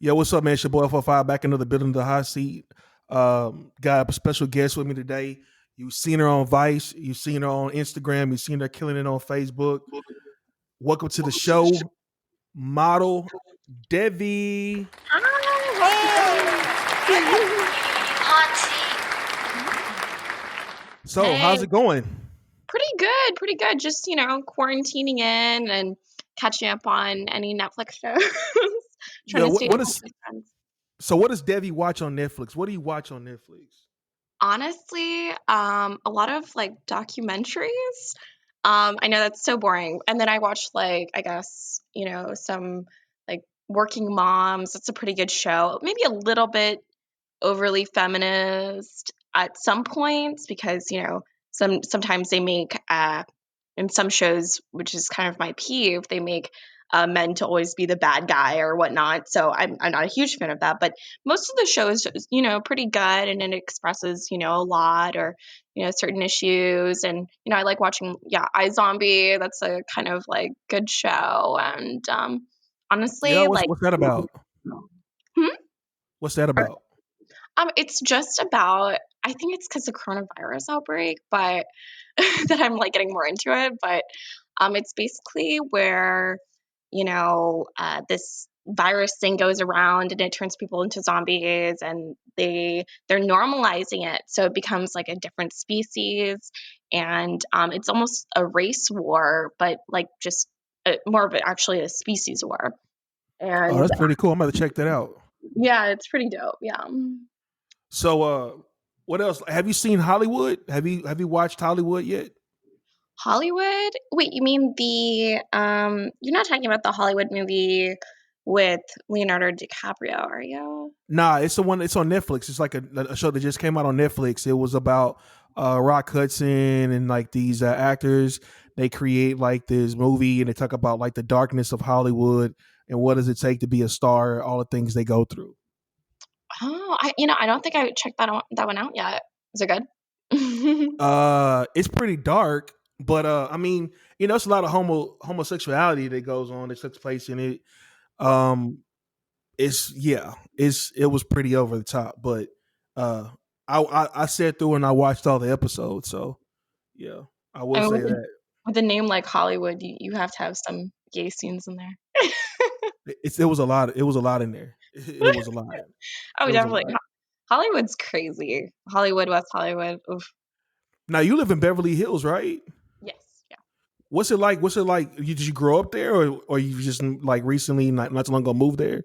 Yo, what's up, man? It's your boy 45 back into the building, the hot seat. Got a special guest with me today. You've seen her on Vice, you've seen her on Instagram, you've seen her killing it on Facebook. Welcome to the show, model Devi. So, Hey, how's it going? pretty good, pretty good. Just, quarantining in and catching up on any Netflix shows. Trying Yo, to stay what home is with my friends. so? What does Devi watch on Netflix? What do you watch on Netflix? Honestly, a lot of like documentaries. I know that's so boring. And then I watch like, I guess, some like Working Moms. That's a pretty good show. Maybe a little bit overly feminist at some points because sometimes they make in some shows, which is kind of my peeve, they make men to always be the bad guy or whatnot. So I'm not a huge fan of that, but most of the show is pretty good, and it expresses a lot, or certain issues. And I like watching iZombie. That's a kind of like good show. And Yeah, honestly, what's like, what's that about? hmm? What's that about? It's just about, I think it's because of coronavirus outbreak, but that I'm like getting more into it. But it's basically where, this virus thing goes around and it turns people into zombies, and they're normalizing it. So it becomes like a different species, and it's almost a race war, but like just more of it actually a species war. Oh, And that's pretty cool. I'm about to check that out. yeah, it's pretty dope. Yeah. So, what else? Have you seen Hollywood? Have you watched Hollywood yet? Hollywood? Wait, you mean the you're not talking about the Hollywood movie with Leonardo DiCaprio, are you? Nah, it's the one. It's on Netflix. It's like a show that just came out on Netflix. It was about Rock Hudson and like these actors. They create like this movie and they talk about like the darkness of Hollywood and what does it take to be a star. All the things they go through. Oh, I don't think I checked that one out yet. Is it good? It's pretty dark, but I mean, it's a lot of homosexuality that goes on that takes place in it. Um, it was pretty over the top, but uh, I sat through and I watched all the episodes, so yeah, I I will mean, say with that with a name like Hollywood, you have to have some gay scenes in there. it was a lot. It was a lot in there. It was a lot. Oh, It was a definitely. lot. Hollywood's crazy. Hollywood, West Hollywood. Oof. Now you live in Beverly Hills, right? Yes. Yeah. What's it like? What's it like? Did you grow up there, or you just like recently, not too long ago, moved there?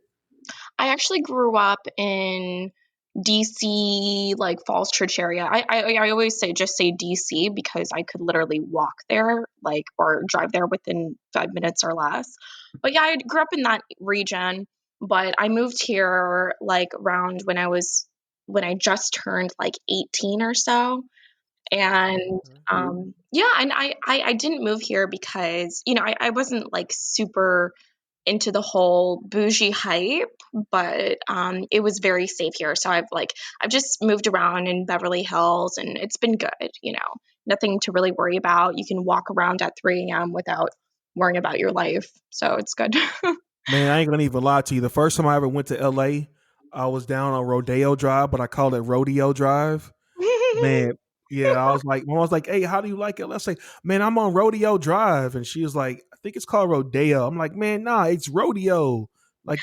I actually grew up in DC, like Falls Church area. I always say DC because I could literally walk there, like, or drive there within 5 minutes or less. But yeah, I grew up in that region, but I moved here like around when I just turned like 18 or so. And Okay. yeah, and I didn't move here because I wasn't like super into the whole bougie hype, but it was very safe here. So I've just moved around in Beverly Hills, and it's been good. Nothing to really worry about. You can walk around at 3 a.m. without worrying about your life, so it's good. Man, I ain't gonna even lie to you. The first time I ever went to LA, I was down on Rodeo Drive, but I called it Rodeo Drive. Man, yeah, I was like, hey, how do you like it? Let's say, man, I'm on Rodeo Drive, and she was like, I think it's called Rodeo. I'm like, man, nah, it's Rodeo. Like,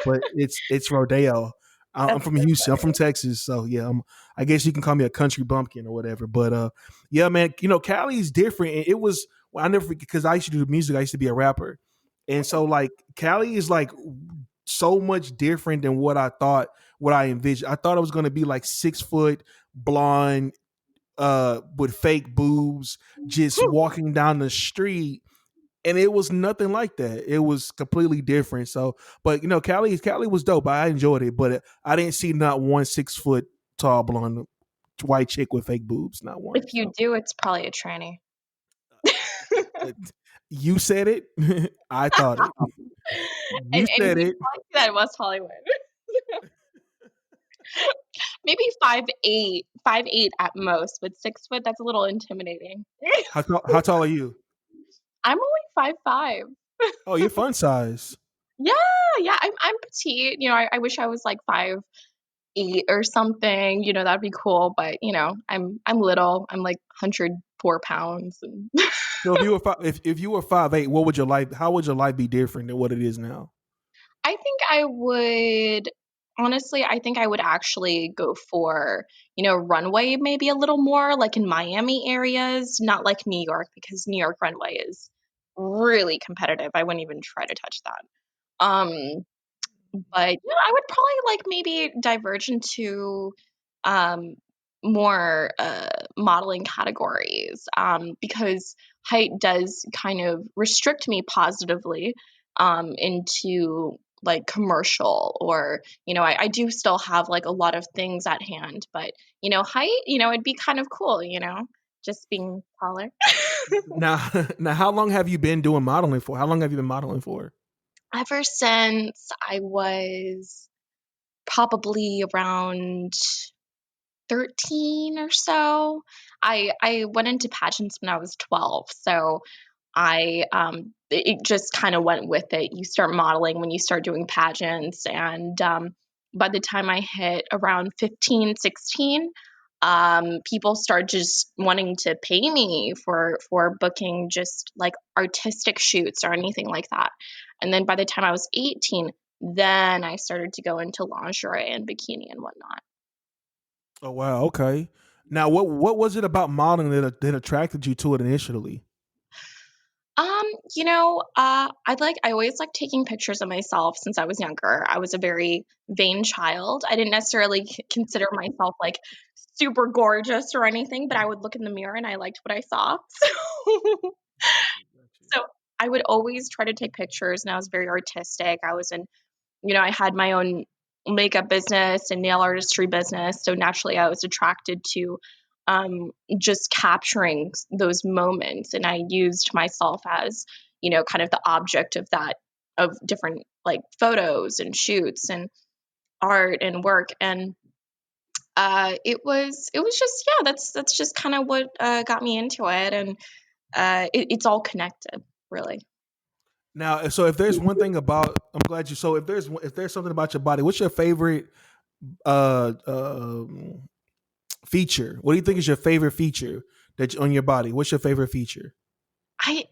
but it's Rodeo. I'm That's from Houston. I'm from Texas, so yeah, I guess you can call me a country bumpkin or whatever. But yeah, man, Cali's different. And it was well, I never because I used to do music. I used to be a rapper, and so like Cali is like so much different than what I envisioned. I thought it was going to be like 6 foot blonde with fake boobs just walking down the street, and it was nothing like that. It was completely different. So but Cali was dope. I enjoyed it, but I didn't see not one 6 foot tall blonde white chick with fake boobs, not one. If you So do, it's probably a tranny. uh, you said it. I thought it. You And said you it. probably see that in West Hollywood. Maybe 5'8", 5'8" at most, but 6 foot, that's a little intimidating. How tall are you? I'm only 5'5". Oh, you're fun size. Yeah, yeah, I'm petite, I wish I was, like, 5'8" or something, that'd be cool, but, I'm little, I'm, like, 104 pounds, and So if you were 5'8", what would your life? How would your life be different than what it is now? I think I would honestly, I think I would actually go for, runway maybe a little more, like, in Miami areas, not like New York, because New York runway is really competitive, I wouldn't even try to touch that. Um But, I would probably, like, maybe diverge into, um, more, modeling categories, because height does kind of restrict me positively, into, like, commercial or, I do still have, like, a lot of things at hand, but, height, it'd be kind of cool, just being taller. Now, now, how long have you been doing modeling for? How long have you been modeling for? Ever since I was probably around 13 or so. I went into pageants when I was 12, so it just kind of went with it. You start modeling when you start doing pageants, and by the time I hit around 15, 16, people start just wanting to pay me for booking just like artistic shoots or anything like that. And then by the time I was 18, then I started to go into lingerie and bikini and whatnot. Oh wow, okay. Now, what was it about modeling that attracted you to it initially? Um, I always like taking pictures of myself since I was younger. I was a very vain child. I didn't necessarily consider myself like super gorgeous or anything, but I would look in the mirror and I liked what I saw. Got you, got you. So I would always try to take pictures, and I was very artistic. I had my own makeup business and nail artistry business. So naturally, I was attracted to just capturing those moments. And I used myself as, kind of the object of that, of different like photos and shoots and art and work. And it was just, yeah, that's just kind of what got me into it. And it's all connected, really. Now, so if there's one thing about, I'm glad you. So if there's something about your body, what's your favorite uh, um feature? What do you think is your favorite feature on your body? What's your favorite feature? I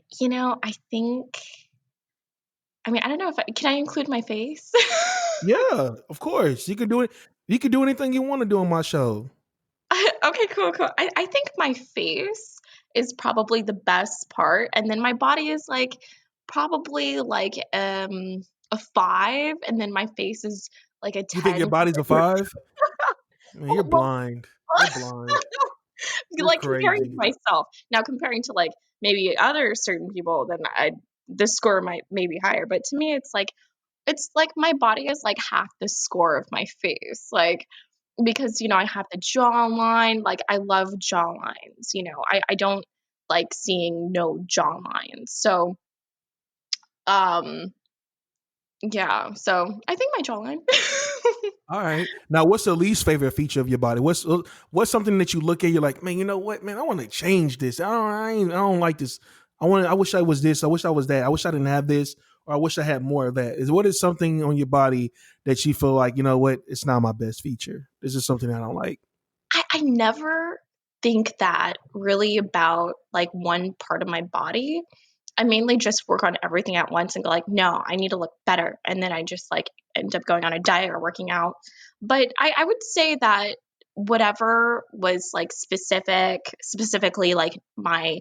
think, I mean, I don't know if can I include my face? Yeah, of course. You can do it. You can do anything you want to do on my show. Okay, cool, cool. I think my face is probably the best part, and then my body is like probably like a 5, and then my face is like a You think your 10. body's a 5? Man, you're Well, blind. You're blind. You're like comparing to crazy. myself. Now comparing to like maybe other certain people, then the score might maybe higher. But to me, it's like my body is like half the score of my face. Like because I have the jawline, like I love jawlines, I don't like seeing no jawlines. So um yeah, so I think my jawline. All right. Now, what's the least favorite feature of your body? What's something that you look at? You're like, man, you know what, man? I want to change this. I don't like this. I wish I was this. I wish I was that. I wish I didn't have this, or I wish I had more of that. What is something on your body that you feel like, you know what? It's not my best feature. This is something I don't like. I never think that really about like one part of my body. I mainly just work on everything at once and go like, no, I need to look better. And then I just like end up going on a diet or working out. But I would say that whatever was like specifically like my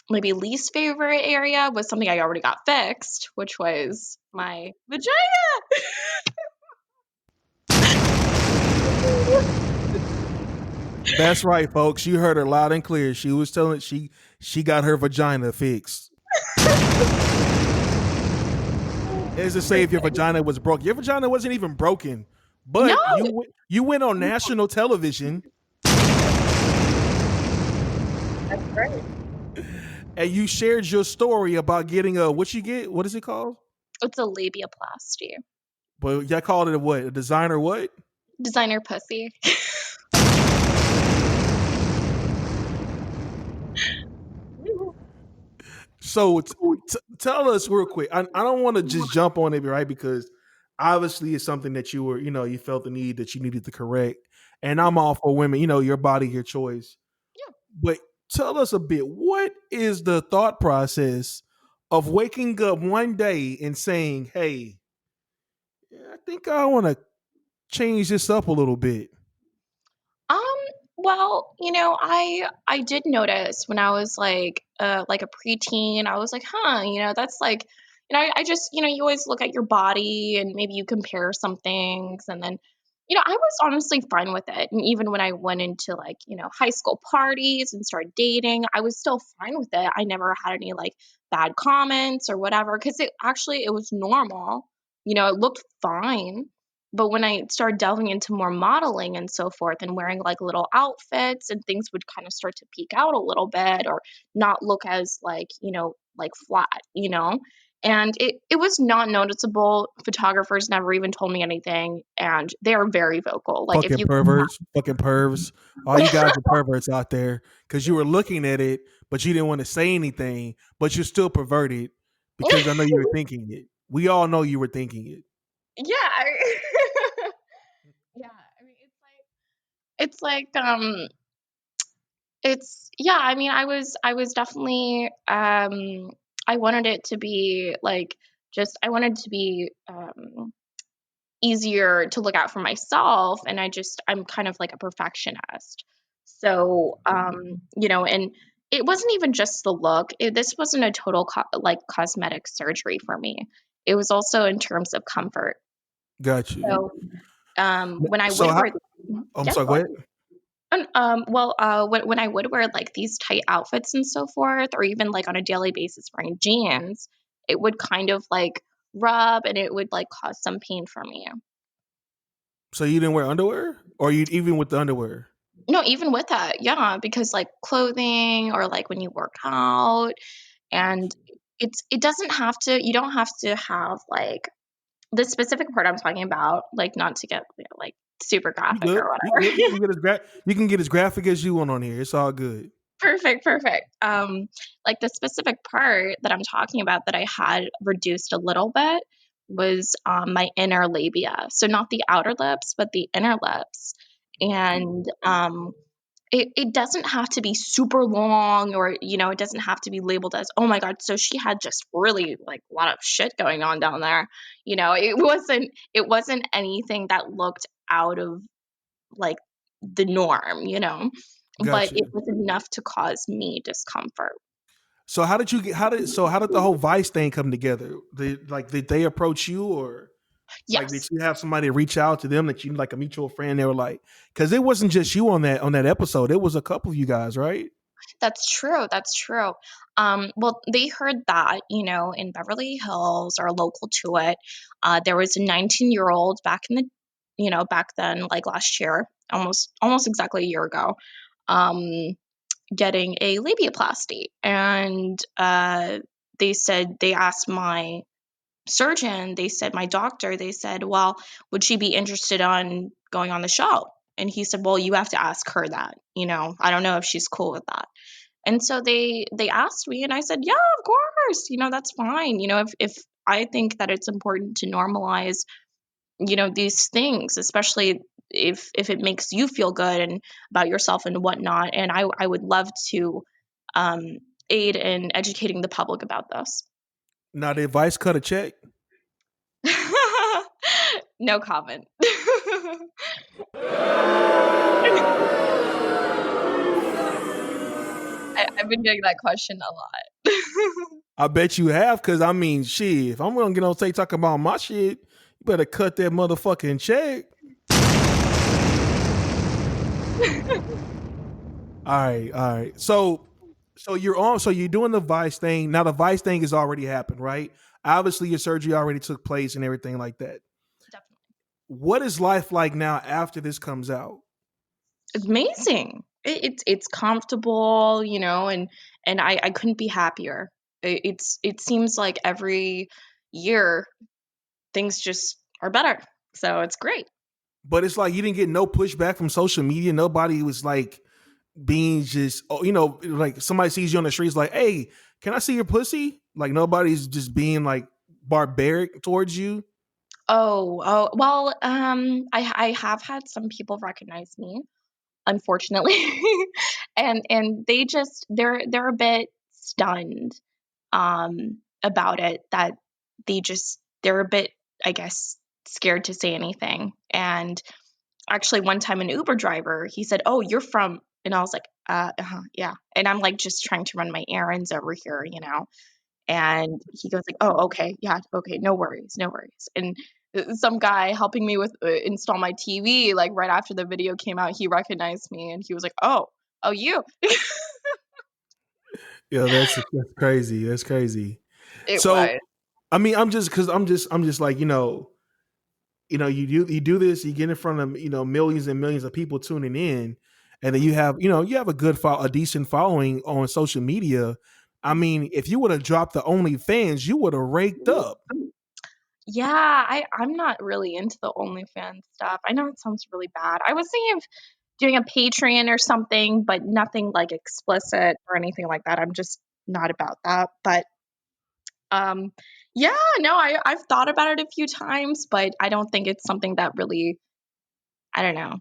maybe least favorite area was something I already got fixed, which was my vagina. That's right, folks. You heard her loud and clear. She was telling she got her vagina fixed. As to say, if your vagina was broke, your vagina wasn't even broken, No, but you went on national television that's great. and you shared your story about getting a what you get. What is it called? It's a labiaplasty. But y'all called it a what? A designer what? Designer pussy. So tell us real quick. I don't want to just jump on it, right? Because obviously it's something that you were, you felt the need that you needed to correct. And I'm all for women, your body, your choice. Yeah. But tell us a bit, what is the thought process of waking up one day and saying, hey, I think I want to change this up a little bit? Um, well, I did notice when I was like a preteen, I was like, huh, that's like, I just, you always look at your body and maybe you compare some things and then, I was honestly fine with it. And even when I went into like, high school parties and started dating, I was still fine with it. I never had any like bad comments or whatever because it was normal. It looked fine. But when I started delving into more modeling and so forth and wearing like little outfits and things would kind of start to peek out a little bit or not look as like, like flat. And it was not noticeable. Photographers never even told me anything. And they are very vocal. Like if Fucking you perverts, fucking pervs. All you guys are perverts out there because you were looking at it, but you didn't want to say anything, but you're still perverted because I know you were thinking it. We all know you were thinking it. yeah. Yeah. I mean it's like it's yeah, I mean, I was definitely I wanted it to be like just I wanted to be easier to look out for myself and I'm kind of like a perfectionist. So, and it wasn't even just the look. This wasn't a total like cosmetic surgery for me. It was also in terms of comfort. Got you. So, when I So would how? wear I'm yeah, sorry. go Go ahead. ahead. And, when I would wear like these tight outfits and so forth, or even like on a daily basis wearing jeans, it would kind of like rub and it would like cause some pain for me. So you didn't wear underwear, or you even with the underwear? No, even with that, yeah, because like clothing or like when you work out, and it doesn't have to. You don't have to have like the specific part I'm talking about, like not to get like super You graphic good? or You whatever. good? You can get as graphic as you want on here. It's all good. Perfect, perfect. Like the specific part that I'm talking about that I had reduced a little bit was my inner labia. So not the outer lips, but the inner lips. And it doesn't have to be super long or, it doesn't have to be labeled as, oh my God, so she had just really like a lot of shit going on down there. It wasn't anything that looked out of like the norm, but Got it you. was enough to cause me discomfort. So how did you get? How did the whole Vice thing come together? Did they approach you, or like did Yes, you have somebody reach out to them that you like a mutual friend? They were like, because it wasn't just you on that episode. It was a couple of you guys, right? that's true. That's true. Well, they heard that, in Beverly Hills or local to it, there was a 19-year-old back then, like last year, almost exactly a year ago, um, getting a labiaplasty. And they asked my surgeon, they said, my doctor, they said, well, would she be interested on going on the show? And he said, well, you have to ask her that. I don't know if she's cool with that. And so they asked me, and I said, yeah, of course. That's fine. If I think that it's important to normalize, these things, especially if it makes you feel good and about yourself and whatnot. And I would love to um, aid in educating the public about this. Now did Vice cut a check? No comment. I've been getting that question a lot. I bet you have, because I mean, shit. If I'm gonna get on stage talking about my shit, you better cut that motherfucking check. All right. So you're on. So you're doing the Vice thing now. The Vice thing has already happened, right? Obviously, your surgery already took place and everything like that. Definitely. What is life like now after this comes out? It's amazing. It's comfortable, and I couldn't be happier. It seems like every year things just are better. So it's great. But it's like you didn't get no pushback from social media. Nobody was like, being just, oh, like somebody sees you on the streets, like, hey, can I see your pussy? Like nobody's just being like barbaric towards you. Well, I have had some people recognize me, unfortunately, and they're a bit stunned about it, that they're a bit, I guess, scared to say anything. And actually, one time an Uber driver, he said, "Oh, you're from," and I was like, yeah. And I'm like just trying to run my errands over here, you know. And he goes like, "Oh, okay, yeah, okay, no worries, no worries." And some guy helping me with install my TV, like right after the video came out, he recognized me and he was like, "Oh, you." Yeah, that's crazy. That's crazy. It So was. I mean, I'm just like, you do this, you get in front of millions and millions of people tuning in, and then you have a decent following on social media. I mean, if you would have dropped the OnlyFans, you would have raked up. Yeah, I'm not really into the OnlyFans stuff. I know it sounds really bad. I was thinking of doing a Patreon or something, but nothing like explicit or anything like that. I'm just not about that. But um, yeah, no, I've thought about it a few times, but I don't think it's something that really, I don't know.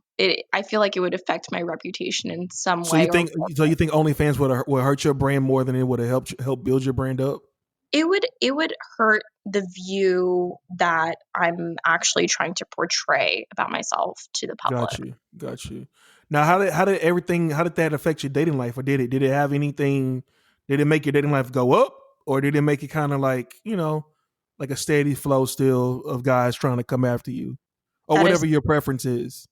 I feel like it would affect my reputation in some So you way or think so you think OnlyFans would hurt your brand more than it would have helped build your brand up? it would hurt the view that I'm actually trying to portray about myself to the Got public. you, got you. Now, how did that affect your dating life, or did it have anything? Did it make your dating life go up, or did it make it kind of like like a steady flow still of guys trying to come after you, or That is whatever your preference is?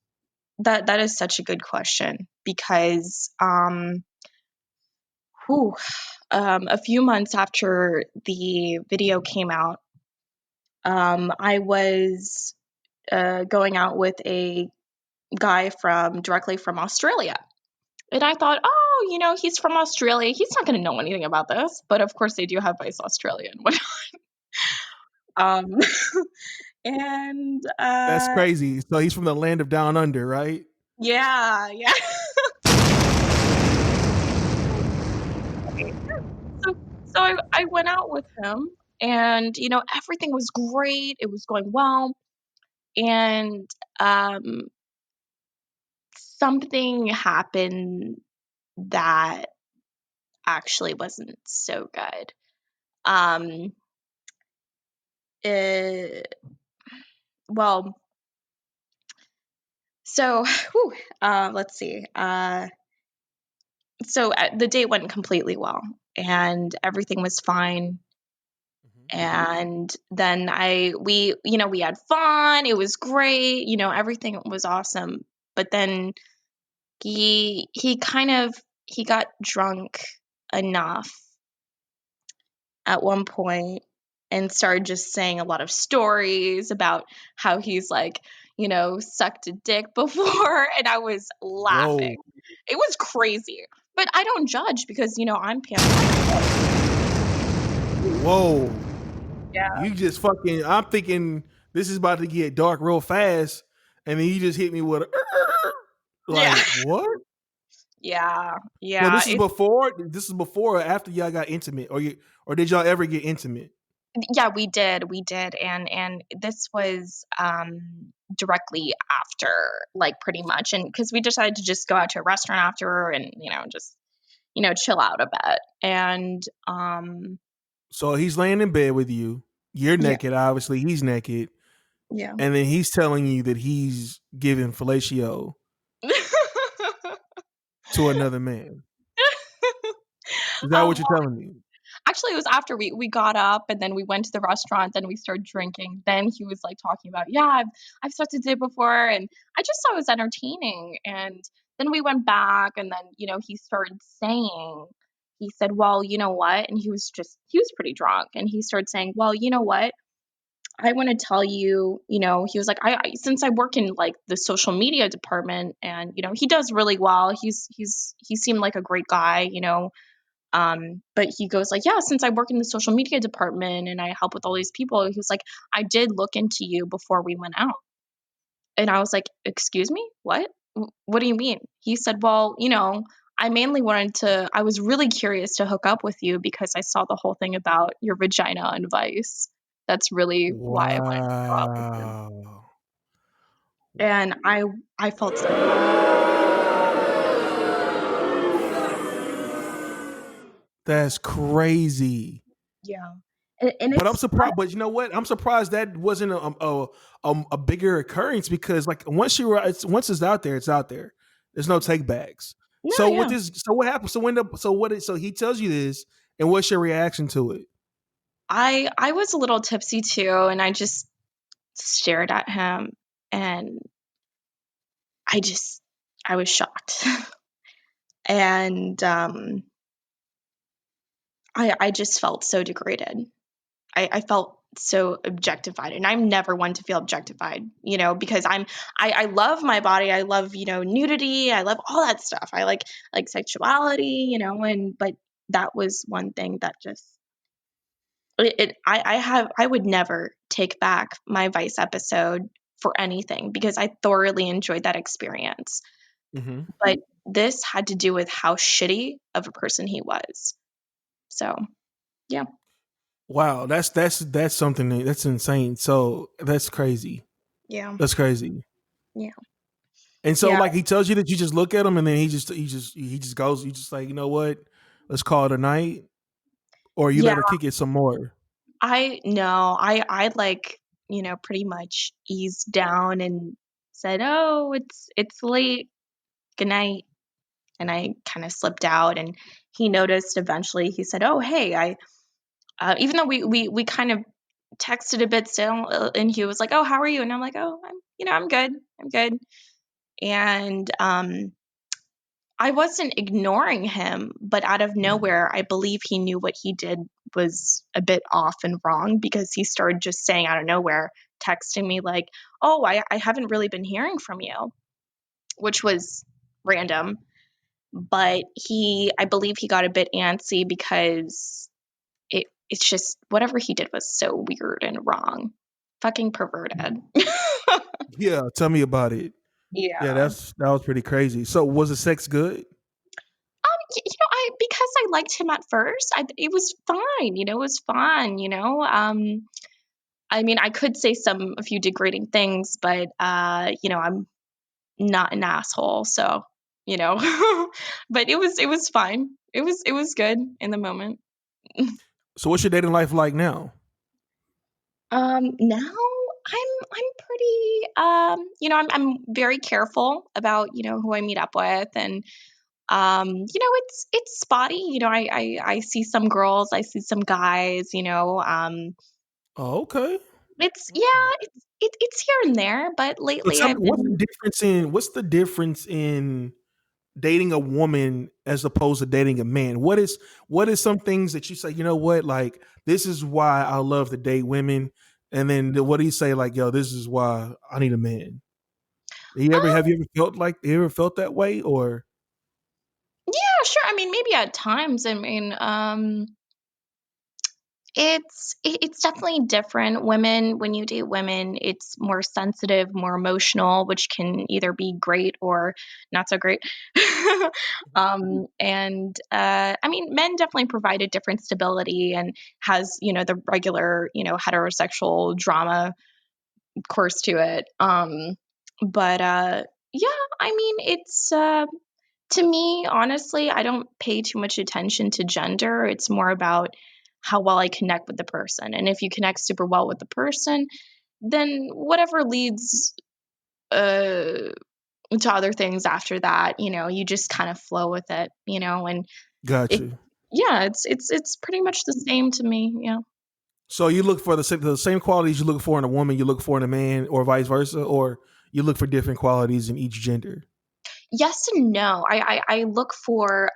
that is such a good question because whew, a few months after the video came out, I was going out with a guy from directly from Australia. And I thought, oh, he's from Australia. He's not going to know anything about this. But of course, they do have Vice Australia and whatnot. Um, and That's crazy. So he's from the land of down under, right? yeah, yeah. so so I went out with him, and everything was great. It was going well, and um, something happened that actually wasn't so good. Um, eh, well, so whew, let's see. The date went completely well, and everything was fine. Mhm. And then we had fun. It was great. Everything was awesome. But then he kind of he got drunk enough at one point and started just saying a lot of stories about how he's like, sucked a dick before. And I was laughing. Whoa, It was crazy. But I don't judge because, I'm Pam. whoa! Yeah. You just fucking. I'm thinking this is about to get dark real fast, and then you just hit me with Yeah. like what? Yeah. Now Yeah. this is before. This is before or after y'all got intimate, or did y'all ever get intimate? Yeah, we did. We did. And this was directly after, like pretty much. And because we decided to just go out to a restaurant after and, just, chill out a bit. And So he's laying in bed with you. You're yeah. naked. Obviously, he's naked, Yeah. and then he's telling you that he's giving fellatio to another man. Is that what you're Well, telling me? actually, it was after we got up and then we went to the restaurant. Then we started drinking. Then he was like talking about, yeah, I've sucked a dick before, and I just thought it was entertaining. And then we went back, and then he started saying, he said, well, you know what? And he was pretty drunk, and he started saying, well, you know what? I want to tell you, he was like, since I work in like the social media department, and he does really well. He seemed like a great guy, but he goes like, yeah, since I work in the social media department and I help with all these people, he was like, I did look into you before we went out. And I was like, excuse me, what? What do you mean? He said, well, I mainly wanted to. I was really curious to hook up with you because I saw the whole thing about your vagina on Vice. That's really why I wanted to go out with you. Wow. And I felt so That's crazy. yeah. And But I'm it's surprised. But you know what? I'm surprised that wasn't a bigger occurrence because like once it's out there, it's out there. There's no take backs. no, So with yeah. this, so what happened? So he tells you this, and what's your reaction to it? I was a little tipsy too, and I just stared at him, and I just I was shocked. And I just felt so degraded. I felt so objectified, and I'm never one to feel objectified, because I love my body. I love, nudity. I love all that stuff. I like sexuality, and but that was one thing that just I would never take back my Vice episode for anything because I thoroughly enjoyed that experience. Hmm. But this had to do with how shitty of a person he was. So, yeah. Wow, that's something that's insane. So that's crazy. Yeah. That's crazy. Yeah. And so Yeah. like he tells you that you just look at him, and then he just goes. You just like, you know what? Let's call it a night, or you Yeah. let her kick it some more. I no, I like, pretty much eased down and said, "Oh, it's late. Good night." And I kind of slipped out, and he noticed eventually. He said, "Oh, hey, I even though we kind of texted a bit still, and he was like, "Oh, how are you?" And I'm like, "Oh, I'm good. I'm good." And I wasn't ignoring him, but out of nowhere, I believe he knew what he did was a bit off and wrong because he started just saying out of nowhere, texting me like, "Oh, I haven't really been hearing from you," which was random. But I believe he got a bit antsy because it's just whatever he did was so weird and wrong. Fucking perverted. Yeah, tell me about it. Yeah, Yeah. that was pretty crazy. So was the sex good? I because I liked him at first, it was fine, it was fun, I mean, I could say a few degrading things, but I'm not an asshole, so, you know. But it was fine. It was good in the moment. So what's your dating life like now? Now I'm pretty I'm very careful about, who I meet up with, and it's spotty. I see some girls, I see some guys, Oh, okay. it's yeah, it's here and there, but So lately tell me, I've been what's the difference in dating a woman as opposed to dating a man? What is some things that you say, you know what, like this is why I love to date women, and then what do you say like, yo, this is why I need a man? Have um you ever felt like you ever felt that way or yeah, sure. I mean, maybe at times. I mean, it's definitely different. Women, when you date women, it's more sensitive, more emotional, which can either be great or not so great. And I mean, men definitely provide a different stability and has the regular heterosexual drama course to it. But yeah, I mean, it's to me, honestly, I don't pay too much attention to gender. It's more about how well I connect with the person. And if you connect super well with the person, then whatever leads uh, to other things after that, you just kind of flow with it, and got it, you? yeah, it's pretty much the same to me. Yeah. So you look for the same qualities you look for in a woman, you look for in a man, or vice versa, or you look for different qualities in each gender. Yes and no. I look for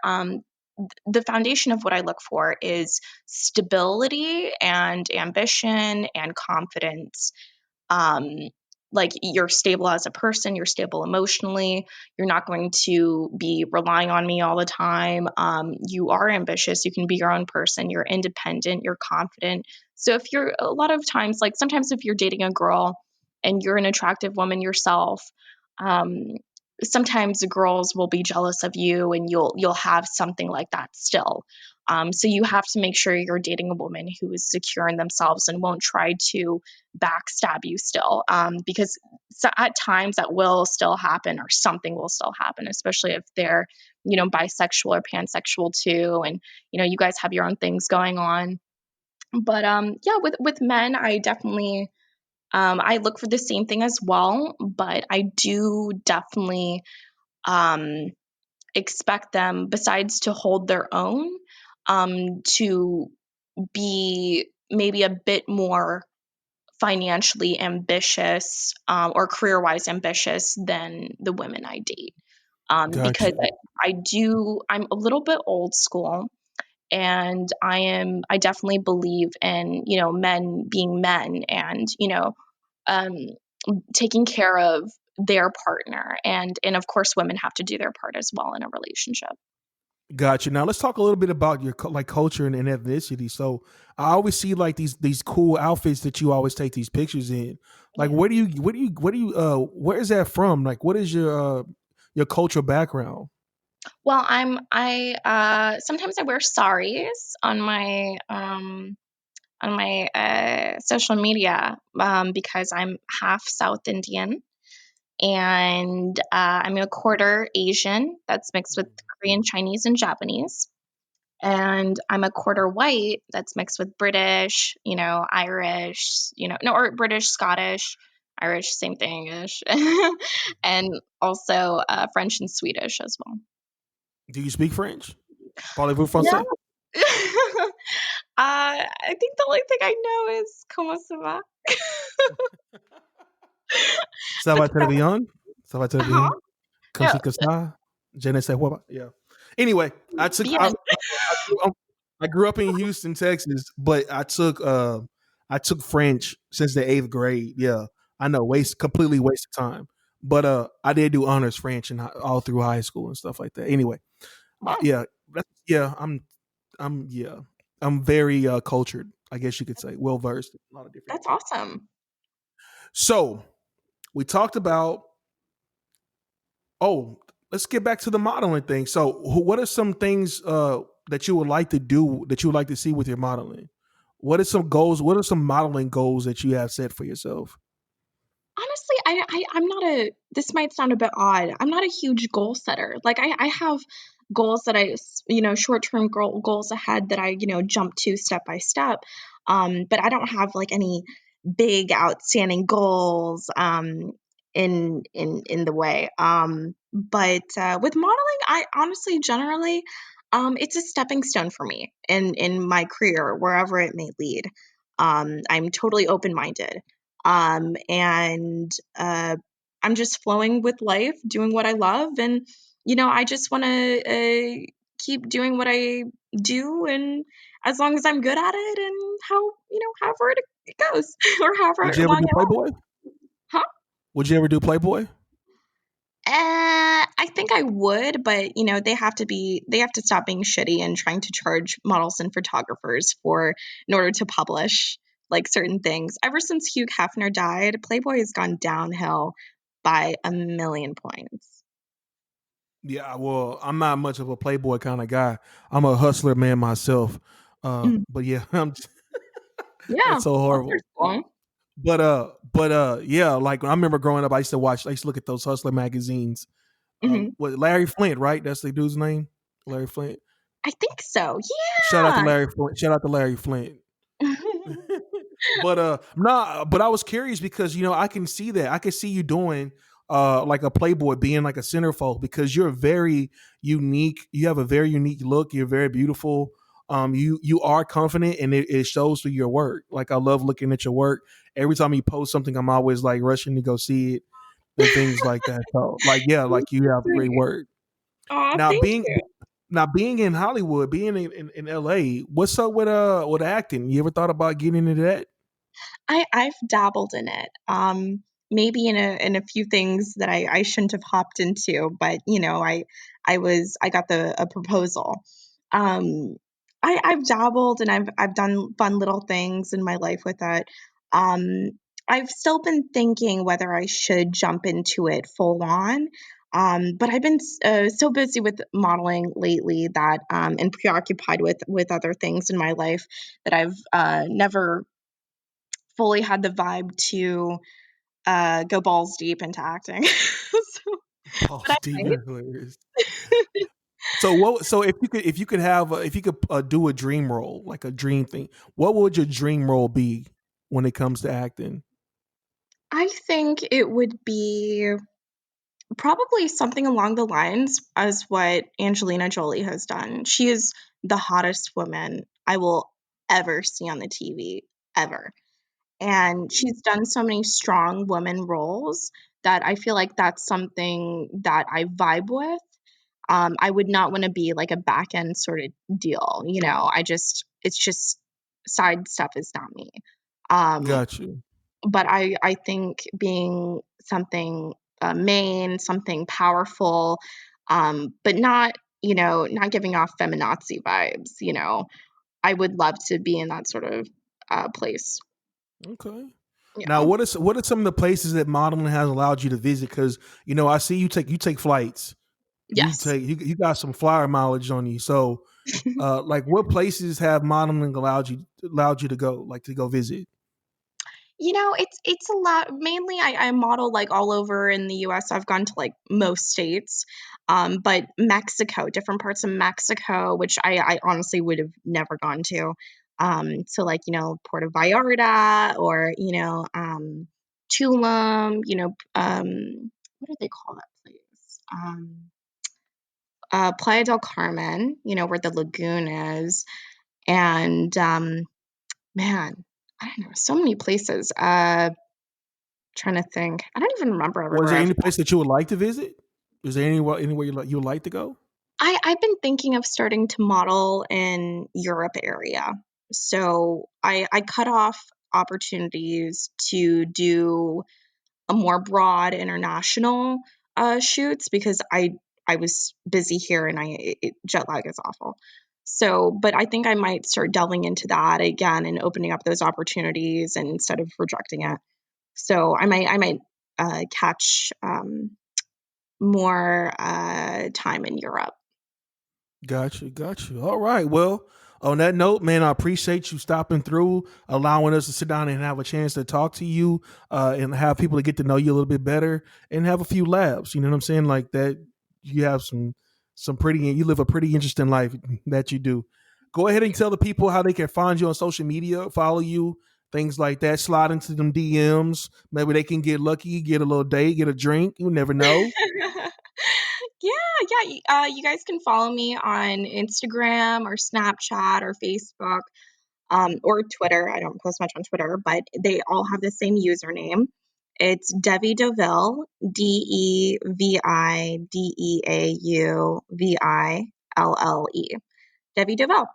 the foundation of what I look for is stability and ambition and confidence. um like you're stable as a person, you're stable emotionally, you're not going to be relying on me all the time. You are ambitious, you can be your own person, you're independent, you're confident. So if you're a lot of times, like sometimes if you're dating a girl and you're an attractive woman yourself, um sometimes the girls will be jealous of you, and you'll have something like that still. So you have to make sure you're dating a woman who is secure in themselves and won't try to backstab you still, because so at times that will still happen, or something will still happen, especially if they're, bisexual or pansexual too, and you guys have your own things going on. But yeah, with men, I definitely, I look for the same thing as well, but I do definitely um, expect them, besides to hold their own, to be maybe a bit more financially ambitious, or career wise ambitious than the women I date. Because Gotcha. I'm a little bit old school, and I definitely believe in, men being men, and, um, taking care of their partner, and of course women have to do their part as well in a relationship. Gotcha. Now let's talk a little bit about your like culture and ethnicity. So I always see like these cool outfits that you always take these pictures in. Like Yeah. where is that from? Like what is your cultural background? Well, sometimes I wear saris on my social media, because I'm half South Indian, and I'm a quarter Asian that's mixed with Korean, Chinese, and Japanese. And I'm a quarter white that's mixed with British, Irish, no, or British, Scottish, Irish, same thing ish, and also French and Swedish as well. Do you speak French? Parlez-vous No. français? I think the only thing I know is "Comment ça va?" Ça va That's très about it. bien? Ça va très Uh-huh. bien? Comme Yeah. si que ça? Je ne sais quoi. Yeah. Anyway, Bien. I grew up in Houston, Texas, but I took French since the 8th grade. Yeah. I know, completely waste of time. But I did do honors French and all through high school and stuff like that. Anyway, Wow. yeah, yeah, yeah, I'm very cultured, I guess you could say, well versed in a lot of different That's things. awesome. So we talked about, oh, let's get back to the modeling thing. So what are some things that you would like to do, that you would like to see with your modeling? What are some goals? What are some modeling goals that you have set for yourself? Honestly, I'm not a, this might sound a bit odd. I'm not a huge goal setter. Like I have goals that short-term goals ahead that I, jump to step by step. But I don't have like any big outstanding goals in the way. But with modeling, I honestly generally, it's a stepping stone for me in my career, wherever it may lead. I'm totally open-minded, and I'm just flowing with life, doing what I love, and I just want to keep doing what I do, and as long as I'm good at it, and however it goes, or Would however you ever long do it lasts. Playboy? Huh? Would you ever do Playboy? I think I would, but they have to stop being shitty and trying to charge models and photographers in order to publish like certain things. Ever since Hugh Hefner died, Playboy has gone downhill by a million points. Yeah, well, I'm not much of a Playboy kind of guy. I'm a hustler man myself. Mm. But yeah, Yeah, that's so horrible. understandable. Yeah, like I remember growing up, I used to look at those hustler magazines. Hmm. What Larry Flint, right? That's the dude's name, Larry Flint. I think so. Shout out to Yeah. Larry Flint. Shout out to Larry Flint. But I was curious because I can see that. I can see you doing like a Playboy, being like a centerfold, because you're very unique. You have a very unique look. You're very beautiful. You are confident, and it shows through your work. Like I love looking at your work. Every time you post something, I'm always like rushing to go see it and things like that. So like yeah, like you have great Sweet. work. Oh, Now thank being you. now being in Hollywood, being in LA, what's up with acting? You ever thought about getting into that? I've dabbled in it. Maybe in a few things that I shouldn't have hopped into, but I got a proposal. Um, I've dabbled, and I've done fun little things in my life with it. Um, I've still been thinking whether I should jump into it full on. But I've been so busy with modeling lately that and preoccupied with other things in my life that I've never fully had the vibe to go balls deep into acting. But Balls I deep might. in hilarious. So what? So if you could have if you could do a dream role, like a dream thing, what would your dream role be when it comes to acting? I think it would be probably something along the lines as what Angelina Jolie has done. She is the hottest woman I will ever see on the TV, ever. And she's done so many strong woman roles that I feel like that's something that I vibe with. I would not want to be like a back end sort of deal, you know. It's just side stuff is not me. Um, Got you. but I think being something main, something powerful, but not, you know, not giving off feminazi vibes, you know. I would love to be in that sort of place. Okay. Now, Yeah. what are some of the places that modeling has allowed you to visit? Because I see you take flights. Yes. You got some flyer mileage on you. So, like, what places have modeling allowed you to go, like to go visit? You know, it's a lot. Mainly, I model like all over in the U.S. I've gone to like most states, but Mexico, different parts of Mexico, which I honestly would have never gone to. So like, you know, Puerto Vallarta or Tulum. What do they call that place? Playa del Carmen. You know, where the lagoon is, and man, I don't know, so many places. Trying to think. I don't even remember Was everywhere there I've any been. place that you would like to visit? Is there anywhere you would like to go? I've been thinking of starting to model in Europe area. So I cut off opportunities to do a more broad international shoots because I was busy here and jet lag is awful. So, but I think I might start delving into that again and opening up those opportunities and instead of rejecting it. So I might catch more time in Europe. Got you, got you. All right. Well, on that note, man, I appreciate you stopping through, allowing us to sit down and have a chance to talk to you, and have people to get to know you a little bit better and have a few laughs. You know what I'm saying? Like that, you have some pretty, you live a pretty interesting life that you do. Go ahead and tell the people how they can find you on social media, follow you, things like that. Slide into them DMs. Maybe they can get lucky, get a little date, get a drink. You never know. Yeah. You guys can follow me on Instagram or Snapchat or Facebook or Twitter. I don't post much on Twitter, but they all have the same username. It's Devi Deauville, DeviDeauVille. Devi Deauville.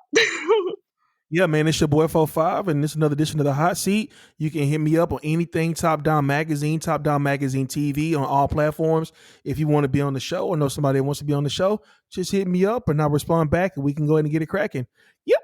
Yeah, man, it's your boy 45, and this is another edition of the Hot Seat. You can hit me up on anything Top Down Magazine, Top Down Magazine TV on all platforms. If you want to be on the show or know somebody that wants to be on the show, just hit me up and I'll respond back and we can go ahead and get it cracking. Yep.